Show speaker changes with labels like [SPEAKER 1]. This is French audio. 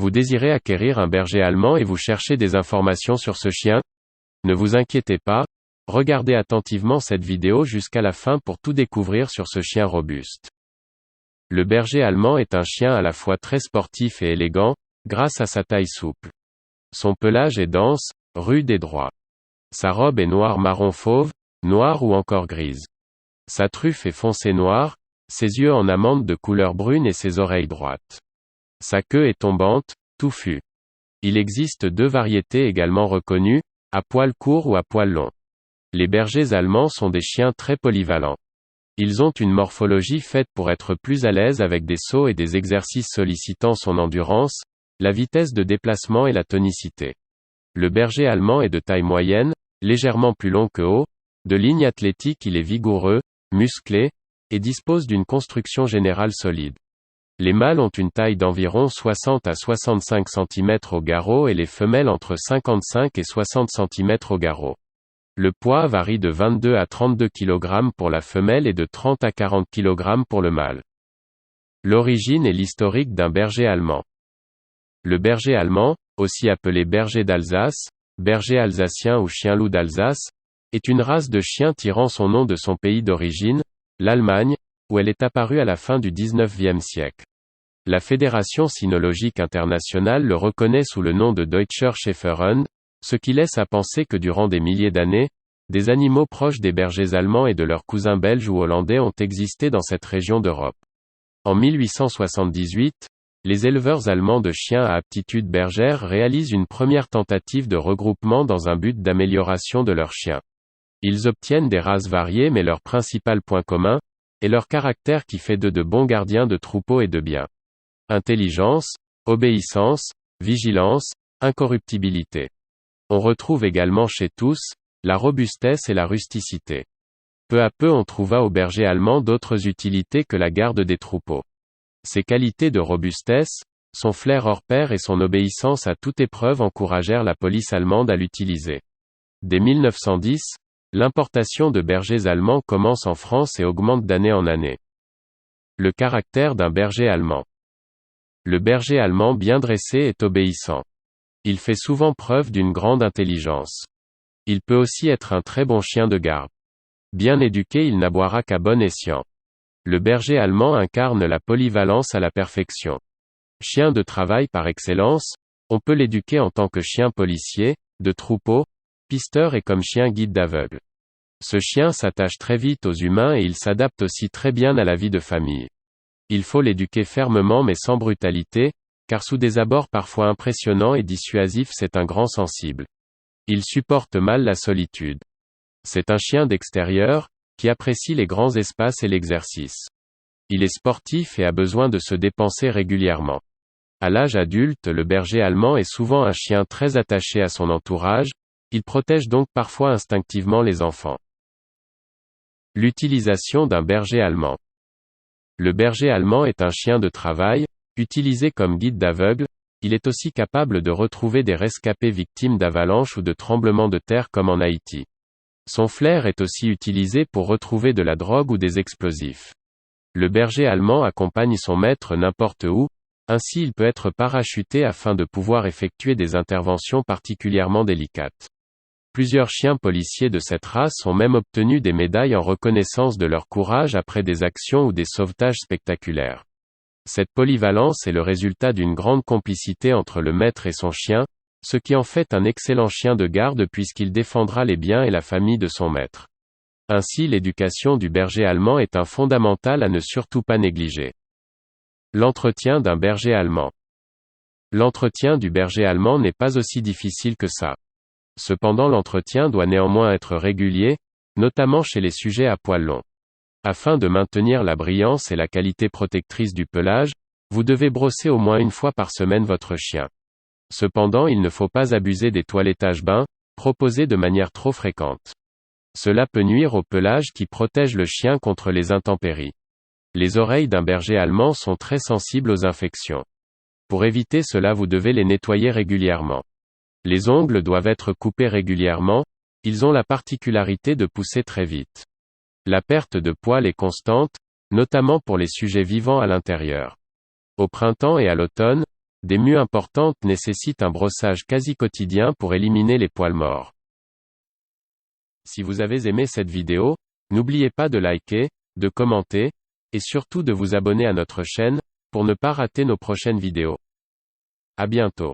[SPEAKER 1] Vous désirez acquérir un berger allemand et vous cherchez des informations sur ce chien? Ne vous inquiétez pas, regardez attentivement cette vidéo jusqu'à la fin pour tout découvrir sur ce chien robuste. Le berger allemand est un chien à la fois très sportif et élégant, grâce à sa taille souple. Son pelage est dense, rude et droit. Sa robe est noir marron fauve, noire ou encore grise. Sa truffe est foncé noire, ses yeux en amande de couleur brune et ses oreilles droites. Sa queue est tombante, touffue. Il existe deux variétés également reconnues, à poil court ou à poil long. Les bergers allemands sont des chiens très polyvalents. Ils ont une morphologie faite pour être plus à l'aise avec des sauts et des exercices sollicitant son endurance, la vitesse de déplacement et la tonicité. Le berger allemand est de taille moyenne, légèrement plus long que haut, de ligne athlétique il est vigoureux, musclé, et dispose d'une construction générale solide. Les mâles ont une taille d'environ 60 à 65 cm au garrot et les femelles entre 55 et 60 cm au garrot. Le poids varie de 22 à 32 kg pour la femelle et de 30 à 40 kg pour le mâle. L'origine et l'historique d'un berger allemand. Le berger allemand, aussi appelé berger d'Alsace, berger alsacien ou chien-loup d'Alsace, est une race de chiens tirant son nom de son pays d'origine, l'Allemagne, où elle est apparue à la fin du XIXe siècle. La Fédération cynologique internationale le reconnaît sous le nom de Deutscher Schäferhund, ce qui laisse à penser que durant des milliers d'années, des animaux proches des bergers allemands et de leurs cousins belges ou hollandais ont existé dans cette région d'Europe. En 1878, les éleveurs allemands de chiens à aptitude bergère réalisent une première tentative de regroupement dans un but d'amélioration de leurs chiens. Ils obtiennent des races variées mais leur principal point commun est leur caractère qui fait d'eux de bons gardiens de troupeaux et de biens. Intelligence, obéissance, vigilance, incorruptibilité. On retrouve également chez tous, la robustesse et la rusticité. Peu à peu on trouva au berger allemand d'autres utilités que la garde des troupeaux. Ses qualités de robustesse, son flair hors pair et son obéissance à toute épreuve encouragèrent la police allemande à l'utiliser. Dès 1910, l'importation de bergers allemands commence en France et augmente d'année en année. Le caractère d'un berger allemand. Le berger allemand bien dressé est obéissant. Il fait souvent preuve d'une grande intelligence. Il peut aussi être un très bon chien de garde. Bien éduqué, il n'aboiera qu'à bon escient. Le berger allemand incarne la polyvalence à la perfection. Chien de travail par excellence, on peut l'éduquer en tant que chien policier, de troupeau, pisteur et comme chien guide d'aveugle. Ce chien s'attache très vite aux humains et il s'adapte aussi très bien à la vie de famille. Il faut l'éduquer fermement mais sans brutalité, car sous des abords parfois impressionnants et dissuasifs c'est un grand sensible. Il supporte mal la solitude. C'est un chien d'extérieur, qui apprécie les grands espaces et l'exercice. Il est sportif et a besoin de se dépenser régulièrement. À l'âge adulte, le berger allemand est souvent un chien très attaché à son entourage, il protège donc parfois instinctivement les enfants. L'utilisation d'un berger allemand. Le berger allemand est un chien de travail, utilisé comme guide d'aveugle, il est aussi capable de retrouver des rescapés victimes d'avalanches ou de tremblements de terre comme en Haïti. Son flair est aussi utilisé pour retrouver de la drogue ou des explosifs. Le berger allemand accompagne son maître n'importe où, ainsi il peut être parachuté afin de pouvoir effectuer des interventions particulièrement délicates. Plusieurs chiens policiers de cette race ont même obtenu des médailles en reconnaissance de leur courage après des actions ou des sauvetages spectaculaires. Cette polyvalence est le résultat d'une grande complicité entre le maître et son chien, ce qui en fait un excellent chien de garde puisqu'il défendra les biens et la famille de son maître. Ainsi l'éducation du berger allemand est un fondamental à ne surtout pas négliger. L'entretien d'un berger allemand. L'entretien du berger allemand n'est pas aussi difficile que ça. Cependant l'entretien doit néanmoins être régulier, notamment chez les sujets à poil long. Afin de maintenir la brillance et la qualité protectrice du pelage, vous devez brosser au moins une fois par semaine votre chien. Cependant il ne faut pas abuser des toilettages bains, proposés de manière trop fréquente. Cela peut nuire au pelage qui protège le chien contre les intempéries. Les oreilles d'un berger allemand sont très sensibles aux infections. Pour éviter cela vous devez les nettoyer régulièrement. Les ongles doivent être coupés régulièrement, ils ont la particularité de pousser très vite. La perte de poils est constante, notamment pour les sujets vivants à l'intérieur. Au printemps et à l'automne, Des mues importantes nécessitent un brossage quasi quotidien pour éliminer les poils morts. Si vous avez aimé cette vidéo, n'oubliez pas de liker, de commenter, et surtout de vous abonner à notre chaîne, pour ne pas rater nos prochaines vidéos. À bientôt.